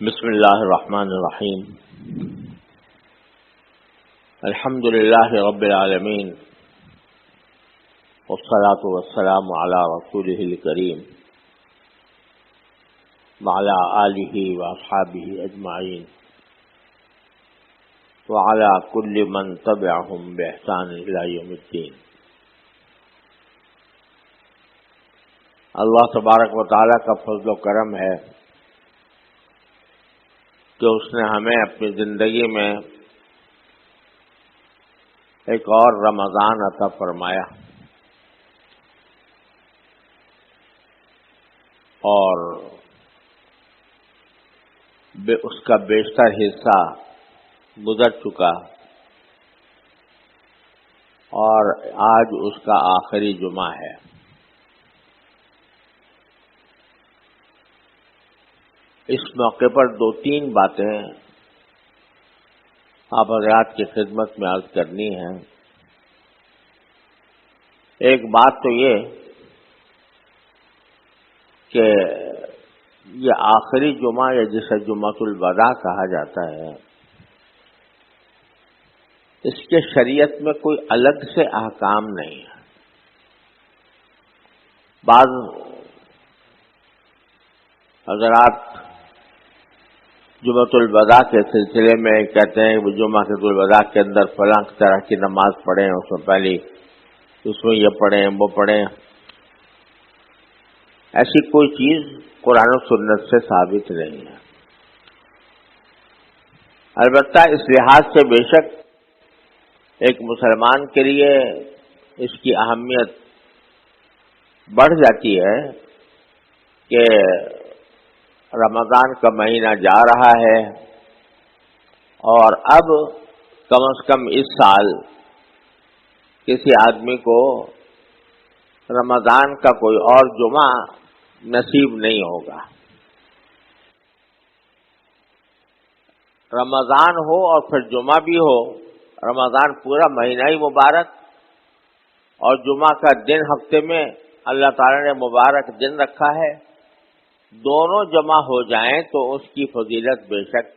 بسم اللہ الرحمن الرحیم الحمد للہ رب العالمین والصلاة والسلام علی رسولہ الکریم وعلی آلہ واصحابہ اجمعین وعلی کل من تبعہم بإحسان الی یوم الدین۔ اللہ تبارک و تعالیٰ کا فضل و کرم ہے کہ اس نے ہمیں اپنی زندگی میں ایک اور رمضان عطا فرمایا اور اس کا بیشتر حصہ گزر چکا اور آج اس کا آخری جمعہ ہے۔ اس موقع پر دو تین باتیں آپ حضرات کی خدمت میں عرض کرنی ہے۔ ایک بات تو یہ کہ یہ آخری جمعہ یا جسے جمعۃ الوداع کہا جاتا ہے، اس کے شریعت میں کوئی الگ سے احکام نہیں ہے۔ بعض حضرات جمعۃ الوداع کے سلسلے میں کہتے ہیں کہ جمعۃ الوداع کے اندر فلاں طرح کی نماز پڑھیں، اس میں پہلی اس میں یہ پڑھیں وہ پڑھیں۔ ایسی کوئی چیز قرآن و سنت سے ثابت نہیں ہے۔ البتہ اس لحاظ سے بے شک ایک مسلمان کے لیے اس کی اہمیت بڑھ جاتی ہے کہ رمضان کا مہینہ جا رہا ہے اور اب کم از کم اس سال کسی آدمی کو رمضان کا کوئی اور جمعہ نصیب نہیں ہوگا۔ رمضان ہو اور پھر جمعہ بھی ہو، رمضان پورا مہینہ ہی مبارک اور جمعہ کا دن ہفتے میں اللہ تعالی نے مبارک دن رکھا ہے، دونوں جمع ہو جائیں تو اس کی فضیلت بے شک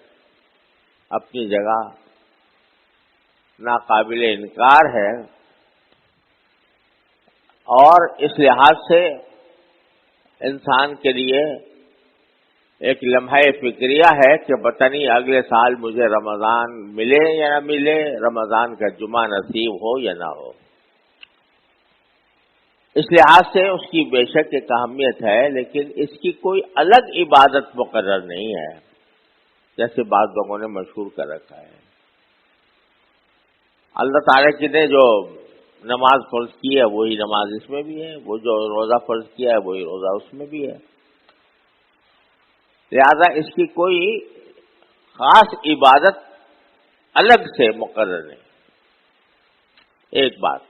اپنی جگہ ناقابل انکار ہے، اور اس لحاظ سے انسان کے لیے ایک لمحہ فکریہ ہے کہ پتہ نہیں اگلے سال مجھے رمضان ملے یا نہ ملے، رمضان کا جمعہ نصیب ہو یا نہ ہو۔ اس لحاظ سے اس کی بے شک ایک اہمیت ہے، لیکن اس کی کوئی الگ عبادت مقرر نہیں ہے جیسے بعض لوگوں نے مشہور کر رکھا ہے۔ اللہ تعالیٰ کی نے جو نماز فرض کی ہے وہی نماز اس میں بھی ہے، وہ جو روزہ فرض کیا ہے وہی روزہ اس میں بھی ہے، لہذا اس کی کوئی خاص عبادت الگ سے مقرر نہیں۔ ایک بات۔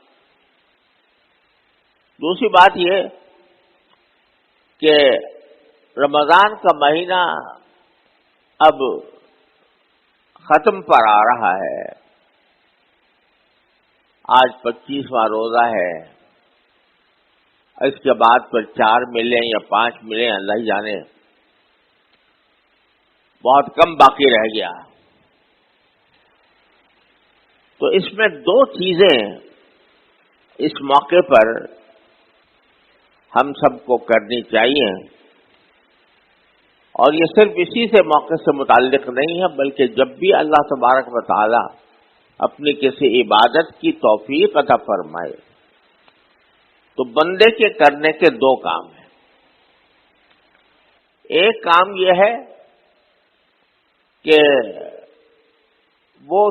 دوسری بات یہ کہ رمضان کا مہینہ اب ختم پر آ رہا ہے، آج 25واں روزہ ہے، اس کے بعد پھر 4 ملیں یا 5 ملیں، اللہ ہی جانے، بہت کم باقی رہ گیا۔ تو اس میں دو چیزیں اس موقع پر ہم سب کو کرنی چاہیے، اور یہ صرف اسی سے موقع سے متعلق نہیں ہے بلکہ جب بھی اللہ تبارک و تعالی اپنی کسی عبادت کی توفیق عطا فرمائے تو بندے کے کرنے کے دو کام ہیں۔ ایک کام یہ ہے کہ وہ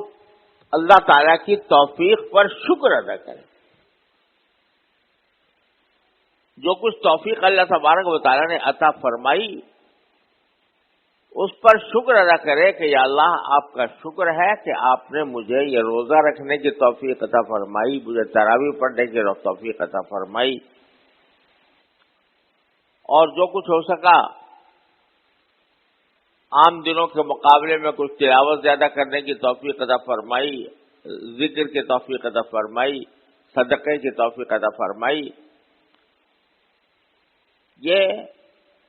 اللہ تعالی کی توفیق پر شکر ادا کرے، جو کچھ توفیق اللہ تبارک و تعالیٰ نے عطا فرمائی اس پر شکر ادا کرے کہ یا اللہ آپ کا شکر ہے کہ آپ نے مجھے یہ روزہ رکھنے کی توفیق عطا فرمائی، مجھے تراویح پڑھنے کی توفیق عطا فرمائی، اور جو کچھ ہو سکا عام دنوں کے مقابلے میں کچھ تلاوت زیادہ کرنے کی توفیق عطا فرمائی، ذکر کی توفیق عطا فرمائی، صدقے کی توفیق عطا فرمائی۔ یہ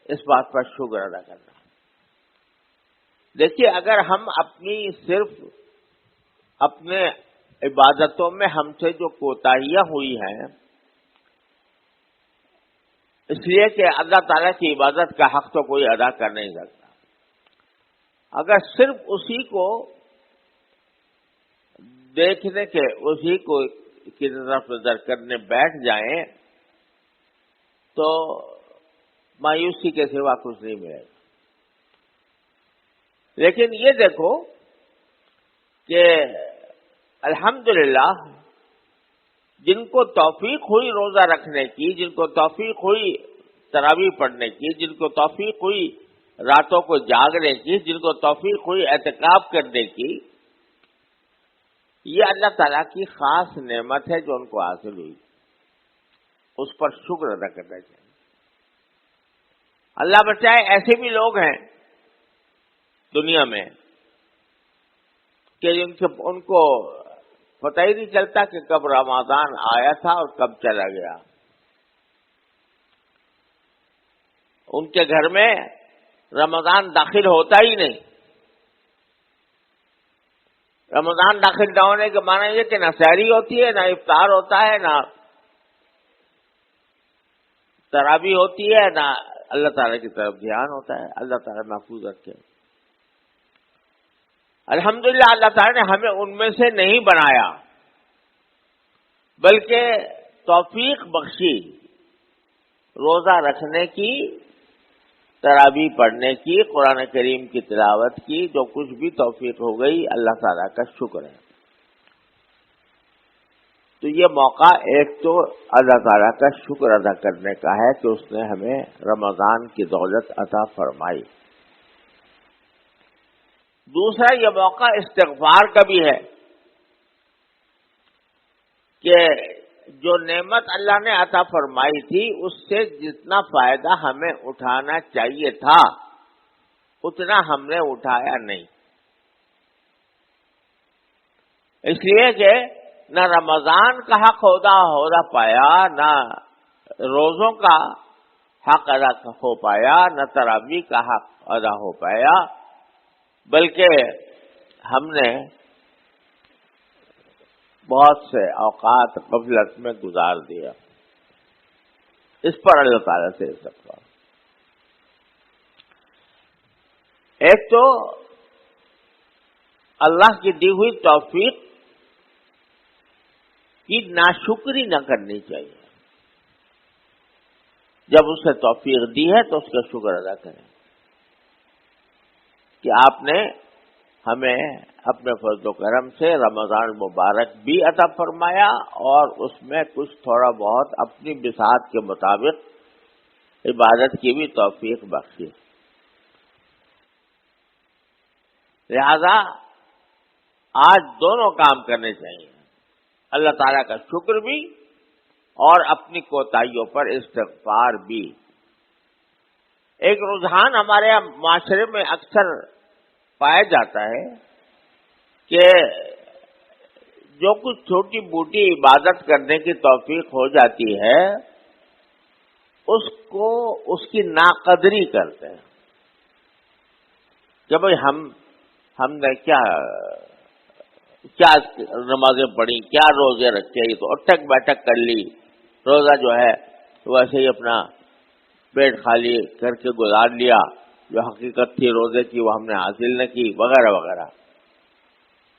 اس بات پر شکر ادا کرنا۔ دیکھیے اگر ہم اپنی صرف اپنے عبادتوں میں ہم سے جو کوتاہیاں ہوئی ہیں، اس لیے کہ اللہ تعالیٰ کی عبادت کا حق تو کوئی ادا کر نہیں سکتا، اگر صرف اسی کو دیکھنے کے اسی کو کی طرف نظر کرنے بیٹھ جائیں تو مایوسی کے سوا کچھ نہیں ملے گا۔ لیکن یہ دیکھو کہ الحمدللہ جن کو توفیق ہوئی روزہ رکھنے کی، جن کو توفیق ہوئی تراویح پڑھنے کی، جن کو توفیق ہوئی راتوں کو جاگنے کی، جن کو توفیق ہوئی اعتکاف کرنے کی، یہ اللہ تعالیٰ کی خاص نعمت ہے جو ان کو حاصل ہوئی، اس پر شکر ادا کرنا چاہیے۔ اللہ بچائے ایسے بھی لوگ ہیں دنیا میں کہ ان کو پتہ ہی نہیں چلتا کہ کب رمضان آیا تھا اور کب چلا گیا۔ ان کے گھر میں رمضان داخل ہوتا ہی نہیں۔ رمضان داخل نہ ہونے کے معنی یہ کہ نہ سحری ہوتی ہے، نہ افطار ہوتا ہے، نہ تراویح ہوتی ہے، نہ اللہ تعالیٰ کی طرف دھیان ہوتا ہے۔ اللہ تعالیٰ محفوظ رکھے۔ الحمدللہ اللہ تعالیٰ نے ہمیں ان میں سے نہیں بنایا، بلکہ توفیق بخشی روزہ رکھنے کی، تراویح پڑھنے کی، قرآن کریم کی تلاوت کی، جو کچھ بھی توفیق ہو گئی اللہ تعالیٰ کا شکر ہے۔ تو یہ موقع ایک تو اللہ تعالیٰ کا شکر ادا کرنے کا ہے کہ اس نے ہمیں رمضان کی دولت عطا فرمائی۔ دوسرا یہ موقع استغفار کا بھی ہے کہ جو نعمت اللہ نے عطا فرمائی تھی اس سے جتنا فائدہ ہمیں اٹھانا چاہیے تھا اتنا ہم نے اٹھایا نہیں، اس لیے کہ نہ رمضان کا حق ادا پایا، نہ روزوں کا حق ادا ہو پایا، نہ تراویح کا حق ادا ہو پایا، بلکہ ہم نے بہت سے اوقات غفلت میں گزار دیا۔ اس پر اللہ تعالیٰ سے استغفار۔ ایک تو اللہ کی دی ہوئی توفیق کی ناشکری نہ کرنی چاہیے، جب اسے توفیق دی ہے تو اس کا شکر ادا کریں کہ آپ نے ہمیں اپنے فضل و کرم سے رمضان مبارک بھی عطا فرمایا اور اس میں کچھ تھوڑا بہت اپنی بساط کے مطابق عبادت کی بھی توفیق بخشی۔ لہذا آج دونوں کام کرنے چاہیے، اللہ تعالیٰ کا شکر بھی اور اپنی کوتاہیوں پر استغفار بھی۔ ایک رجحان ہمارے معاشرے میں اکثر پایا جاتا ہے کہ جو کچھ چھوٹی موٹی عبادت کرنے کی توفیق ہو جاتی ہے اس کی ناقدری کرتے ہیں کہ بھئی ہم نے کیا نمازیں پڑھی، کیا روزے رکھے، یہ تو اٹھک بیٹھک کر لی، روزہ جو ہے ویسے ہی اپنا پیٹ خالی کر کے گزار لیا، جو حقیقت تھی روزے کی وہ ہم نے حاصل نہ کی، وغیرہ وغیرہ۔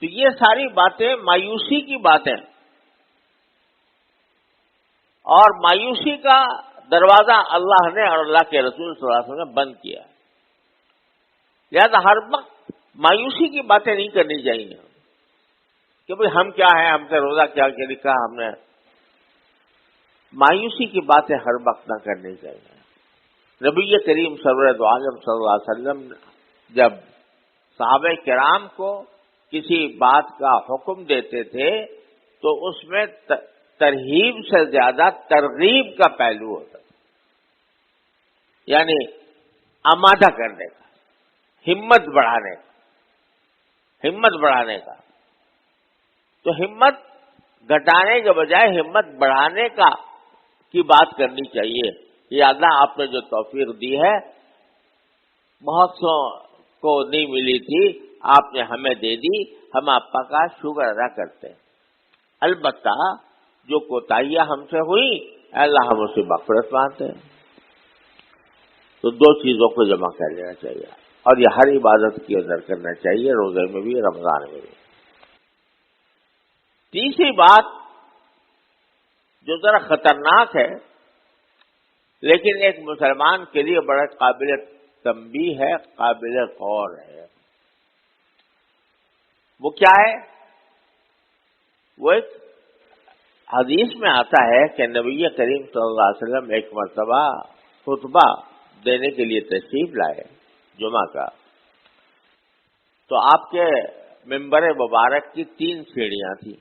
تو یہ ساری باتیں مایوسی کی باتیں، اور مایوسی کا دروازہ اللہ نے اور اللہ کے رسول صلی اللہ علیہ وسلم نے بند کیا۔ لہذا ہر وقت مایوسی کی باتیں نہیں کرنی چاہیے کہ بھئی ہم کیا ہیں، ہم سے روزہ کیا لکھا ہم نے۔ مایوسی کی باتیں ہر وقت نہ کرنی چاہیے۔ نبی کریم سرور عالم صلی اللہ علیہ وسلم جب صحابہ کرام کو کسی بات کا حکم دیتے تھے تو اس میں ترہیب سے زیادہ ترغیب کا پہلو ہوتا تھا، یعنی آمادہ کرنے کا، ہمت بڑھانے کا۔ تو ہمت گھٹانے کے بجائے ہمت بڑھانے کی بات کرنی چاہیے کہ اللہ آپ نے جو توفیق دی ہے، بہت سو کو نہیں ملی تھی، آپ نے ہمیں دے دی، ہم آپ کا شکر ادا کرتے ہیں۔ البتہ جو کوتاہیاں ہم سے ہوئی، اے اللہ ہم اسے مغفرت مانگتے ہیں۔ تو دو چیزوں کو جمع کر لینا چاہیے، اور یہ ہر عبادت کے اندر کرنا چاہیے، روزے میں بھی، رمضان میں بھی۔ تیسری بات جو ذرا خطرناک ہے لیکن ایک مسلمان کے لیے بڑا قابل تنبیہ ہے، قابل غور ہے، وہ کیا ہے؟ وہ ایک حدیث میں آتا ہے کہ نبی کریم صلی اللہ علیہ وسلم ایک مرتبہ خطبہ دینے کے لیے تشریف لائے جمعہ کا، تو آپ کے منبر مبارک کی 3 سیڑھیاں تھیں۔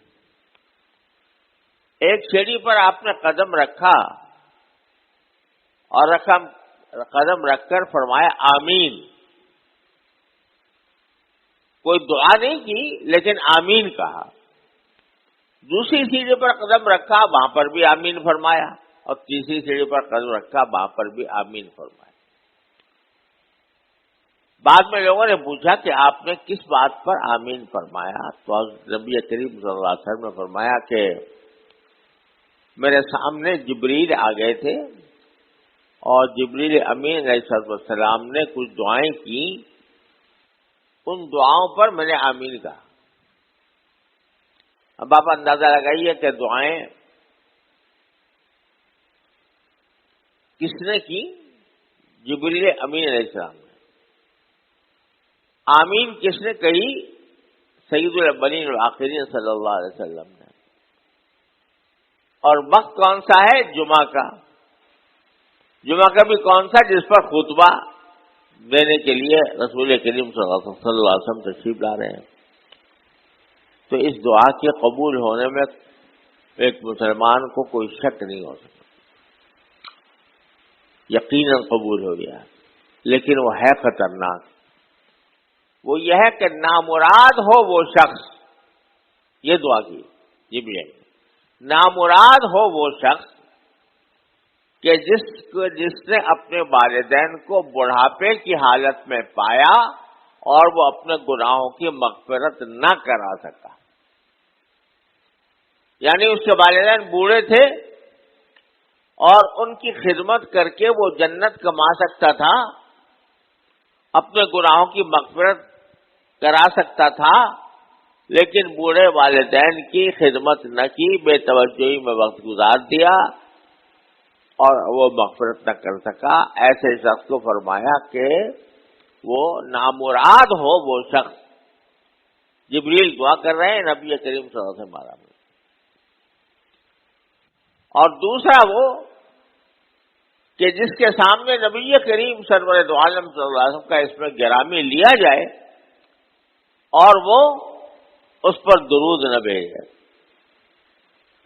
ایک سیڑھی پر آپ نے قدم رکھا اور قدم رکھ کر فرمایا آمین، کوئی دعا نہیں کی لیکن آمین کہا۔ دوسری سیڑھی پر قدم رکھا، وہاں پر بھی آمین فرمایا، اور تیسری سیڑھی پر قدم رکھا، وہاں پر بھی آمین فرمایا۔ بعد میں لوگوں نے پوچھا کہ آپ نے کس بات پر آمین فرمایا؟ تو نبی کریم صلی اللہ علیہ وسلم نے فرمایا کہ میرے سامنے جبریل آ گئے تھے، اور جبریل امین علیہ السلام نے کچھ دعائیں کی، ان دعاؤں پر میں نے آمین کہا۔ اب آپ اندازہ لگائیے کہ دعائیں کس نے کی؟ جبریل امین علیہ السلام نے۔ آمین کس نے کہی؟ سید الاولین والآخرین صلی اللہ علیہ وسلم نے۔ اور وقت کون سا ہے؟ جمعہ کا۔ جمعہ کا بھی کون سا؟ جس پر خطبہ دینے کے لیے رسول کریم صلی اللہ علیہ وسلم تشریف لا رہے ہیں۔ تو اس دعا کے قبول ہونے میں ایک مسلمان کو کوئی شک نہیں ہو سکتا، یقیناً قبول ہو گیا، لیکن وہ ہے خطرناک۔ وہ یہ ہے کہ نامراد ہو وہ شخص، یہ دعا کی جبریل، نامراد ہو وہ شخص کہ جس نے اپنے والدین کو بڑھاپے کی حالت میں پایا اور وہ اپنے گناہوں کی مغفرت نہ کرا سکا۔ یعنی اس کے والدین بوڑھے تھے اور ان کی خدمت کر کے وہ جنت کما سکتا تھا، اپنے گناہوں کی مغفرت کرا سکتا تھا، لیکن بوڑھے والدین کی خدمت نہ کی، بے توجہی میں وقت گزار دیا اور وہ مغفرت نہ کر سکا۔ ایسے شخص کو فرمایا کہ وہ نامراد ہو وہ شخص۔ جبریل دعا کر رہے ہیں نبی کریم صلی اللہ علیہ وسلم۔ اور دوسرا وہ کہ جس کے سامنے نبی کریم سرور دو عالم صلی اللہ علیہ وسلم کا اس میں گرامی لیا جائے اور وہ اس پر درود نہ بھیجے،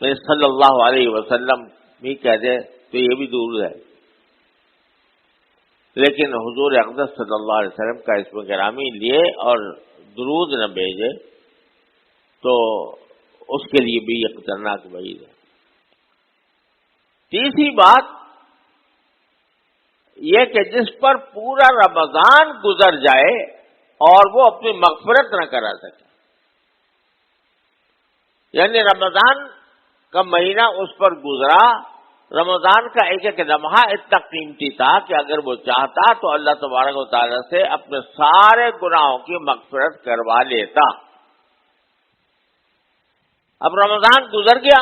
میں صلی اللہ علیہ وسلم بھی کہہ دے تو یہ بھی درود ہے، لیکن حضور اقدس صلی اللہ علیہ وسلم کا اس میں گرامی لیے اور درود نہ بھیجے تو اس کے لیے بھی یہ خطرناک وعید ہے۔ تیسری بات یہ کہ جس پر پورا رمضان گزر جائے اور وہ اپنی مغفرت نہ کرا سکے، یعنی رمضان کا مہینہ اس پر گزرا، رمضان کا ایک ایک لمحہ اتنا قیمتی تھا کہ اگر وہ چاہتا تو اللہ تبارک و تعالیٰ سے اپنے سارے گناہوں کی مغفرت کروا لیتا۔ اب رمضان گزر گیا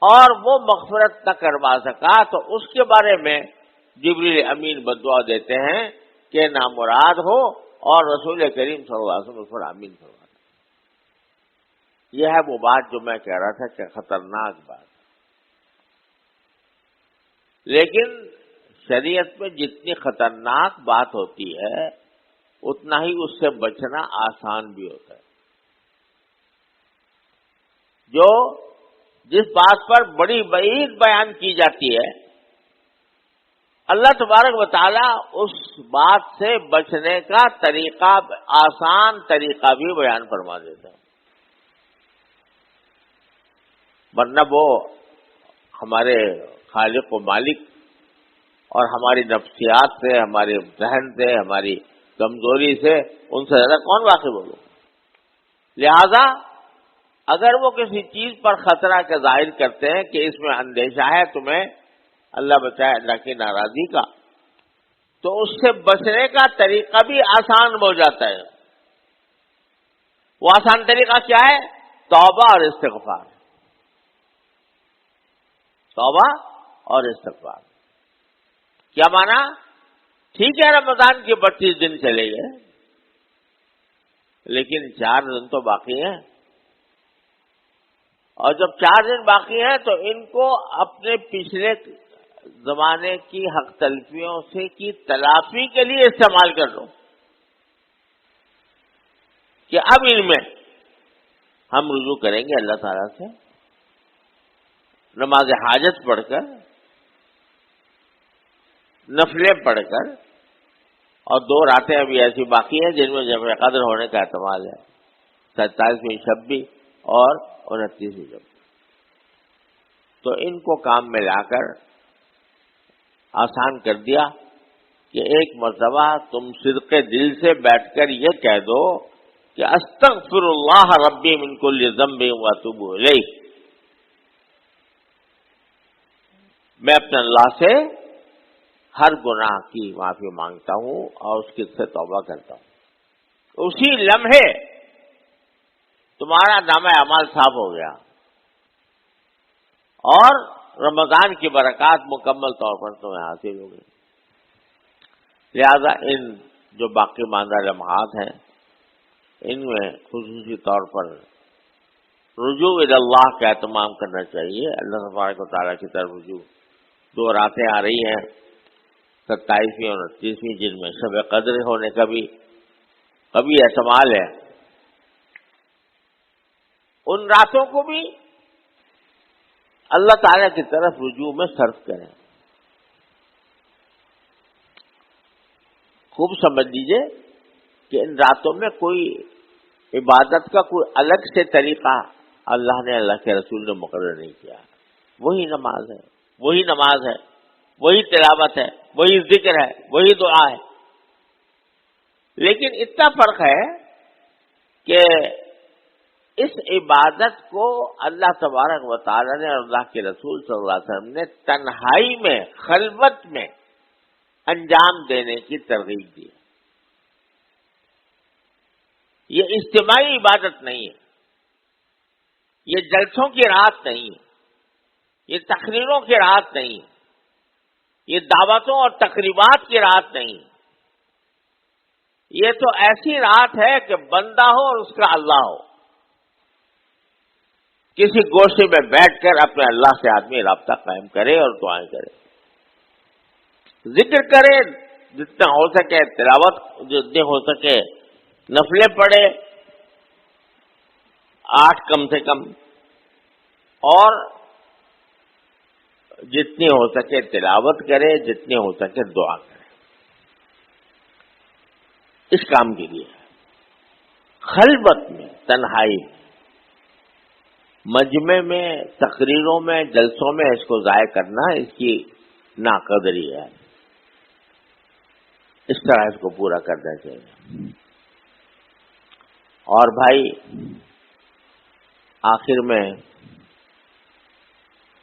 اور وہ مغفرت نہ کروا سکا تو اس کے بارے میں جبریل امین بدعا دیتے ہیں کہ نامراد ہو، اور رسول کریم صلی اللہ علیہ وسلم پر آمین فرماتے۔ یہ ہے وہ بات جو میں کہہ رہا تھا کہ خطرناک بات، لیکن شریعت میں جتنی خطرناک بات ہوتی ہے اتنا ہی اس سے بچنا آسان بھی ہوتا ہے۔ جس بات پر بڑی وعید بیان کی جاتی ہے، اللہ تبارک و تعالیٰ اس بات سے بچنے کا طریقہ، آسان طریقہ بھی بیان فرما دیتا ہے، ورنہ وہ ہمارے خالق و مالک اور ہماری نفسیات سے، ہمارے ذہن سے، ہماری کمزوری سے ان سے زیادہ کون واقف ہوگا؟ لہذا اگر وہ کسی چیز پر خطرہ کا ظاہر کرتے ہیں کہ اس میں اندیشہ ہے تمہیں، اللہ بچائے اللہ کی ناراضی کا، تو اس سے بچنے کا طریقہ بھی آسان ہو جاتا ہے۔ وہ آسان طریقہ کیا ہے؟ توبہ اور استغفار۔ توبہ اور استغفار کیا مانا؟ ٹھیک ہے رمضان کے 32 دن چلے گئے، لیکن 4 دن تو باقی ہیں، اور جب 4 دن باقی ہیں تو ان کو اپنے پچھلے زمانے کی حق تلفیوں سے کی تلافی کے لیے استعمال کر لو، کہ اب ان میں ہم رجوع کریں گے اللہ تعالیٰ سے، نماز حاجت پڑھ کر، نفلیں پڑھ کر، اور 2 راتیں ابھی ایسی باقی ہیں جن میں جمع قدر ہونے کا احتمال ہے، 27ویں شب بھی اور 29ویں شب۔ تو ان کو کام میں لا کر آسان کر دیا کہ ایک مرتبہ تم صدق دل سے بیٹھ کر یہ کہہ دو کہ استغفر اللہ ربی من کل ذنب واتوب الیہ، میں اپنے اللہ سے ہر گناہ کی معافی مانگتا ہوں اور اس کی سے توبہ کرتا ہوں۔ اسی لمحے تمہارا نامہ اعمال صاف ہو گیا اور رمضان کی برکات مکمل طور پر تمہیں حاصل ہو گئی۔ لہذا ان جو باقی ماندہ لمحات ہیں ان میں خصوصی طور پر رجوع الی اللہ کا اہتمام کرنا چاہیے، اللہ تبارک و تعالیٰ کی طرف رجوع۔ 2 راتیں آ رہی ہیں، 27ویں اور 29ویں، جن میں شب قدر ہونے کا بھی کبھی احتمال ہے۔ ان راتوں کو بھی اللہ تعالیٰ کی طرف رجوع میں صرف کریں۔ خوب سمجھ لیجئے کہ ان راتوں میں کوئی عبادت کا کوئی الگ سے طریقہ اللہ نے، اللہ کے رسول نے مقرر نہیں کیا۔ وہی نماز ہے، وہی نماز ہے، وہی تلاوت ہے، وہی ذکر ہے، وہی دعا ہے، لیکن اتنا فرق ہے کہ اس عبادت کو اللہ تبارک و تعالی نے اور اللہ کے رسول صلی اللہ علیہ وسلم نے تنہائی میں، خلوت میں انجام دینے کی ترغیب دی۔ یہ اجتماعی عبادت نہیں ہے، یہ جلسوں کی رات نہیں ہے، یہ تقریروں کی رات نہیں ہے، یہ دعوتوں اور تقریبات کی رات نہیں ہے۔ یہ تو ایسی رات ہے کہ بندہ ہو اور اس کا اللہ ہو، کسی گوشے میں بیٹھ کر اپنے اللہ سے آدمی رابطہ قائم کرے اور دعائیں کرے، ذکر کرے جتنا ہو سکے، تلاوت جتنی ہو سکے، نفلیں پڑھے 8 کم سے کم، اور جتنی ہو سکے تلاوت کرے، جتنی ہو سکے دعا کرے۔ اس کام کے لیے خلوت میں، تنہائی میں، مجمع میں، تقریروں میں، جلسوں میں اس کو ضائع کرنا اس کی ناقدری ہے۔ اس طرح اس کو پورا کرنا چاہیے۔ اور بھائی آخر میں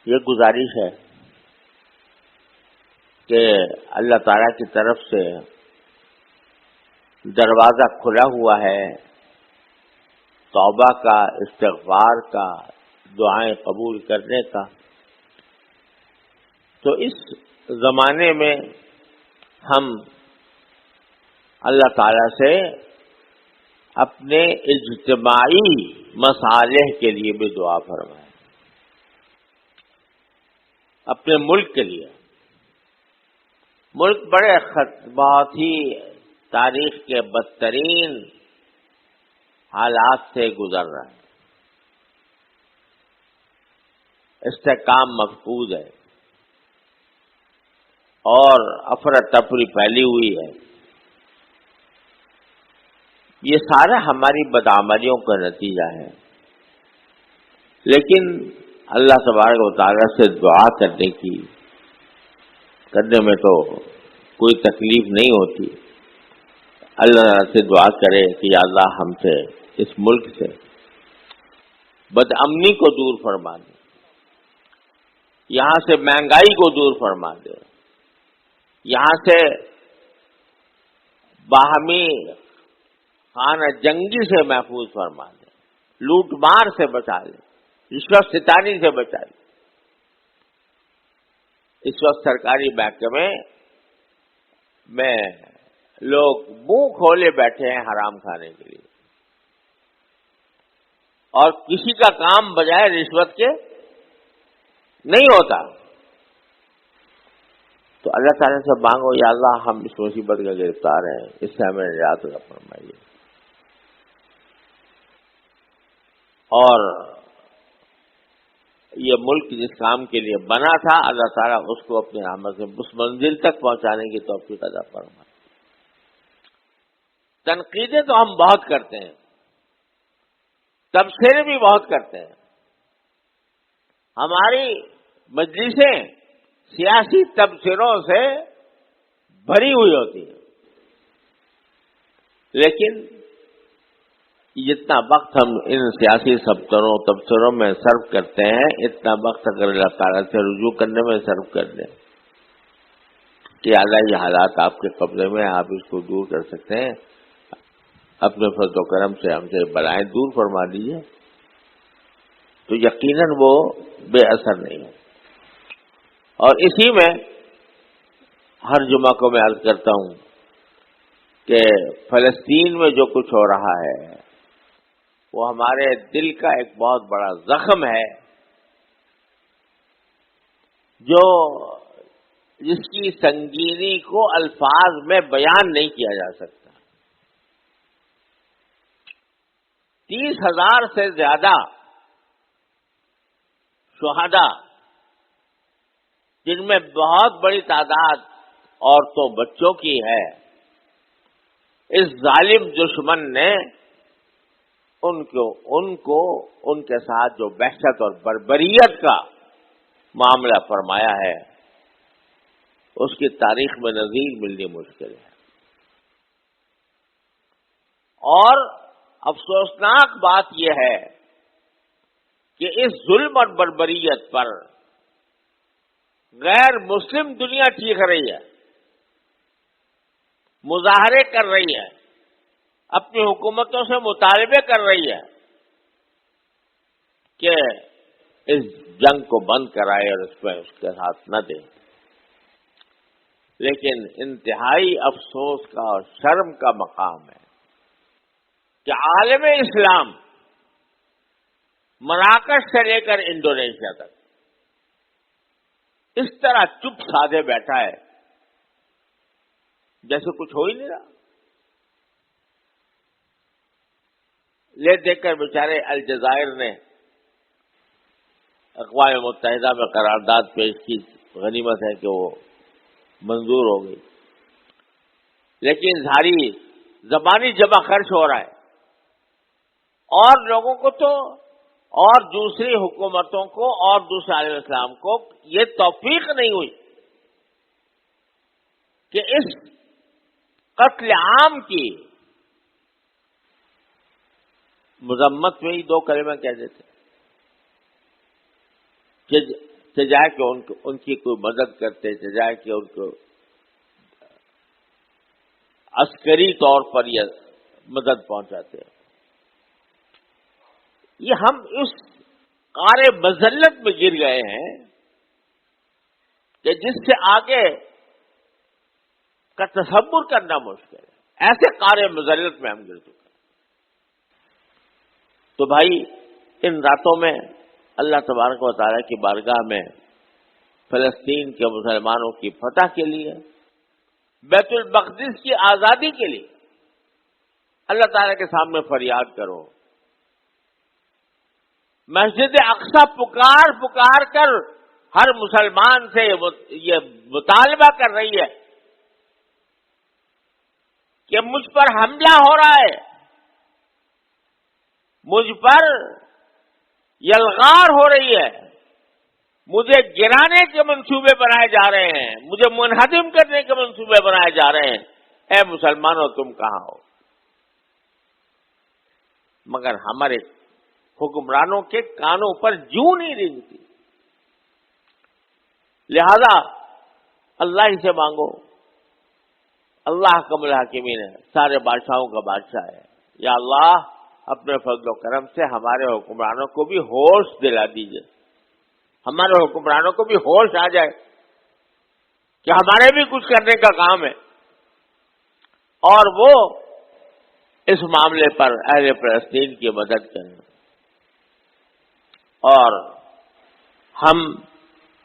یہ گزارش ہے کہ اللہ تعالیٰ کی طرف سے دروازہ کھلا ہوا ہے توبہ کا، استغفار کا، دعائیں قبول کرنے کا۔ تو اس زمانے میں ہم اللہ تعالیٰ سے اپنے اجتماعی مصالح کے لیے بھی دعا فرمائیں، اپنے ملک کے لیے۔ ملک بڑے بہت ہی تاریخ کے بدترین حالات سے گزر رہا ہے، استحکام مفقود ہے اور افراتفری پھیلی ہوئی ہے۔ یہ سارا ہماری بدعملیوں کا نتیجہ ہے، لیکن اللہ تبارک و تعالیٰ سے دعا کرنے میں تو کوئی تکلیف نہیں ہوتی۔ اللہ سے دعا کرے کہ یا اللہ ہم سے اس ملک سے بدامنی کو دور فرما دے، یہاں سے مہنگائی کو دور فرما دے، یہاں سے باہمی خانہ جنگی سے محفوظ فرما دے، لوٹ مار سے بچا لے، رشوت ستانی سے بچا لے۔ اس وقت سرکاری محکمے میں لوگ منہ کھولے بیٹھے ہیں حرام کھانے کے لیے، اور کسی کا کام بجائے رشوت کے نہیں ہوتا۔ تو اللہ تعالیٰ سے مانگو یا اللہ ہم اس مصیبت کا گرفتار ہیں، اس سے ہمیں نجات عطا فرمائیے۔ اور یہ ملک جس کام کے لیے بنا تھا اللہ تعالیٰ اس کو اپنی رحمت سے اس منزل تک پہنچانے کی توفیق عطا فرمائے۔ تنقیدیں تو ہم بہت کرتے ہیں، تبصرے بھی بہت کرتے ہیں، ہماری مجلسیں سیاسی تبصروں سے بھری ہوئی ہوتی ہیں، لیکن جتنا وقت ہم ان سیاسی تبصروں میں صرف کرتے ہیں اتنا وقت اگر اللہ تعالیٰ سے رجوع کرنے میں صرف کر دیں کہ اللہ یہ حالات آپ کے قبضے میں، آپ اس کو دور کر سکتے ہیں، اپنے فضل و کرم سے ہم سے بلائیں دور فرما دیجیے، تو یقیناً وہ بے اثر نہیں ہے۔ اور اسی میں ہر جمعہ کو میں عرض کرتا ہوں کہ فلسطین میں جو کچھ ہو رہا ہے وہ ہمارے دل کا ایک بہت بڑا زخم ہے، جس کی سنگینی کو الفاظ میں بیان نہیں کیا جا سکتا۔ 30,000 سے زیادہ شہداء، جن میں بہت بڑی تعداد عورتوں بچوں کی ہے، اس ظالم دشمن نے ان کو ان کے ساتھ جو وحشت اور بربریت کا معاملہ فرمایا ہے اس کی تاریخ میں نظیر ملنی مشکل ہے۔ اور افسوسناک بات یہ ہے کہ اس ظلم اور بربریت پر غیر مسلم دنیا چیخ رہی ہے، مظاہرے کر رہی ہے، اپنی حکومتوں سے مطالبے کر رہی ہے کہ اس جنگ کو بند کرائے اور اس کے ساتھ نہ دے۔ لیکن انتہائی افسوس کا اور شرم کا مقام ہے کہ عالم اسلام مراکش سے لے کر انڈونیشیا تک اس طرح چپ سادھے بیٹھا ہے جیسے کچھ ہو ہی نہیں رہا۔ لے دیکھ کر بیچارے الجزائر نے اقوام متحدہ میں قرارداد پیش کی، غنیمت ہے کہ وہ منظور ہو گئی، لیکن ساری زبانی جمع خرچ ہو رہا ہے، اور لوگوں کو تو اور دوسری حکومتوں کو اور دوسرے عالم اسلام کو یہ توفیق نہیں ہوئی کہ اس قتل عام کی مذمت میں ہی 2 کلمہ کہہ دیتے چجائے کہ ان کی کوئی مدد کرتے، چجائے کہ ان کو عسکری طور پر یہ مدد پہنچاتے۔ یہ ہم اس قعر مذلت میں گر گئے ہیں کہ جس سے آگے کا تصور کرنا مشکل ہے، ایسے قعر مذلت میں ہم گر چکے ہیں۔ تو بھائی ان راتوں میں اللہ تبارک و تعالیٰ کی بارگاہ میں فلسطین کے مسلمانوں کی فتح کے لیے، بیت المقدس کی آزادی کے لیے اللہ تعالیٰ کے سامنے فریاد کرو۔ مسجد اقصی پکار کر ہر مسلمان سے یہ مطالبہ کر رہی ہے کہ مجھ پر حملہ ہو رہا ہے، مجھ پر یلغار ہو رہی ہے، مجھے گرانے کے منصوبے بنائے جا رہے ہیں، مجھے منہدم کرنے کے منصوبے بنائے جا رہے ہیں، اے مسلمانوں تم کہاں ہو؟ مگر ہمارے حکمرانوں کے کانوں پر جوں نہیں رینگتی. لہذا اللہ ہی سے مانگو. اللہ حکم الحاکمین ہے، سارے بادشاہوں کا بادشاہ ہے. یا اللہ اپنے فضل و کرم سے ہمارے حکمرانوں کو بھی ہوش دلا دیجئے، ہمارے حکمرانوں کو بھی ہوش آ جائے کہ ہمارے بھی کچھ کرنے کا کام ہے، اور وہ اس معاملے پر اہل فلسطین کی مدد کریں. اور ہم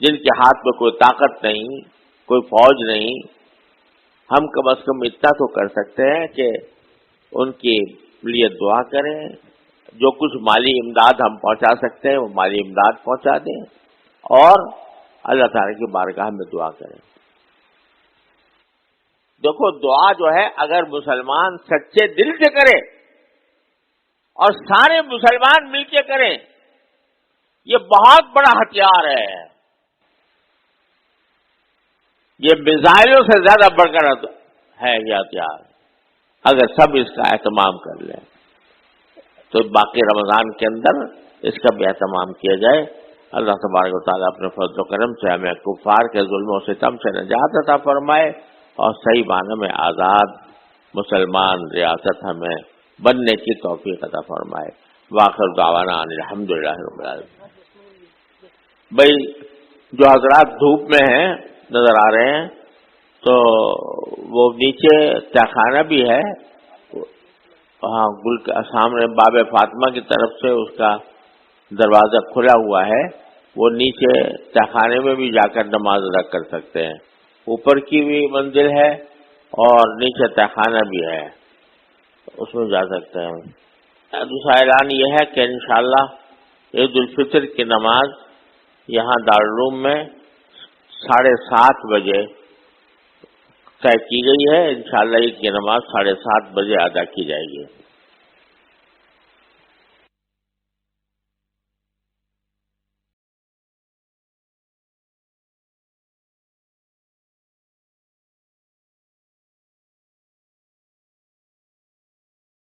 جن کے ہاتھ میں کوئی طاقت نہیں، کوئی فوج نہیں، ہم کم از کم اتنا تو کر سکتے ہیں کہ ان کے لیے دعا کریں. جو کچھ مالی امداد ہم پہنچا سکتے ہیں وہ مالی امداد پہنچا دیں، اور اللہ تعالیٰ کی بارگاہ میں دعا کریں. دیکھو دعا جو ہے اگر مسلمان سچے دل سے کرے اور سارے مسلمان مل کے کریں، یہ بہت بڑا ہتھیار ہے. یہ میزائلوں سے زیادہ بڑھ کر ہے یہ ہتھیار. اگر سب اس کا اہتمام کر لیں تو باقی رمضان کے اندر اس کا بھی اہتمام کیا جائے. اللہ تبارک و تعالیٰ اپنے فضل و کرم سے ہمیں کفار کے ظلم و ستم سے نجات عطا فرمائے اور صحیح معنی میں آزاد مسلمان ریاست ہمیں بننے کی توفیق عطا فرمائے. وآخر دعوانا ان الحمدللہ رب العالمین. بھائی جو حضرات دھوپ میں ہیں نظر آ رہے ہیں تو وہ نیچے تہخانہ بھی ہے، ہاں گل کے سامنے باب فاطمہ کی طرف سے اس کا دروازہ کھلا ہوا ہے. وہ نیچے تہخانے میں بھی جا کر نماز ادا کر سکتے ہیں. اوپر کی بھی منزل ہے اور نیچے تہخانہ بھی ہے، اس میں جا سکتے ہیں. دوسرا اعلان یہ ہے کہ انشاءاللہ عید الفطر کی نماز یہاں دارالعلوم میں 7:30 بجے طے کی گئی ہے. انشاءاللہ عید کی نماز 7:30 بجے ادا کی جائے گی.